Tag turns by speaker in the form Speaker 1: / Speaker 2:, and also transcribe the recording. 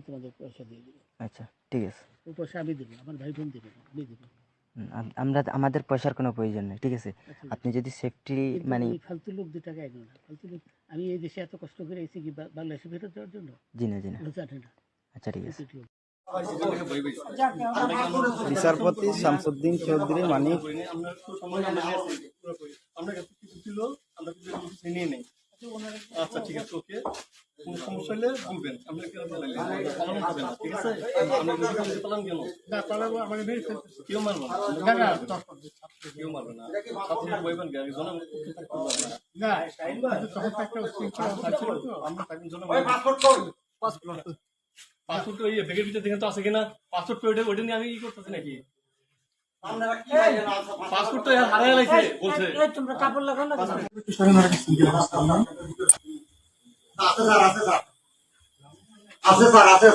Speaker 1: তোমাদের পয়সা দিয়ে দেবো।
Speaker 2: আচ্ছা ঠিক আছে।
Speaker 1: ওই পয়সা আমি দেবো, আমার ভাই বোন দেবে না, আমি দেবো।
Speaker 2: আমরা আমাদের পয়সার কোনো প্রয়োজন নেই, ঠিক আছে?
Speaker 1: আচ্ছা,
Speaker 2: আপনি যদি সেফটি
Speaker 1: কিন্তু
Speaker 2: মানে
Speaker 1: ওই ফালতু লোক 2 টাকা এগো না, ফালতু লোক। আমি এই দেশে এত কষ্ট করে এসেছি কি বাংলাদেশে ফেরত যাওয়ার জন্য?
Speaker 2: জি না জি না।
Speaker 1: ওরা জানে না।
Speaker 2: আচ্ছা ঠিক আছে।
Speaker 3: বিচারপতি শামসুদ্দিন চৌধুরী মানিক
Speaker 4: আচ্ছা ঠিক আছে, ওকে। কোনো সমস্যা হলে বলবেন, আমরা কেউ পালন হবে না, ঠিক আছে? আমরা পালন কেন না পালাবো, আমাকে মেরে ফেলতে কেউ মারবো না, কেউ মারবে না। ছাত্রীরা বইবেন গাড়ি জন্য না, তখন একটা আমরা তাকে জন্য পাসপোর্ট ওই ব্যাগের ভিতরে দেখেন তো আছে কিনা, পাসপোর্ট ওইটা নিয়ে আমি ই করতেছি নাকি? পাসপোর্ট তো হারিয়ে গেছে বলছে।
Speaker 1: তোমরা কাপড় লাগাও না,
Speaker 4: আছে স্যার, আছে স্যার, আছে স্যার, আছে।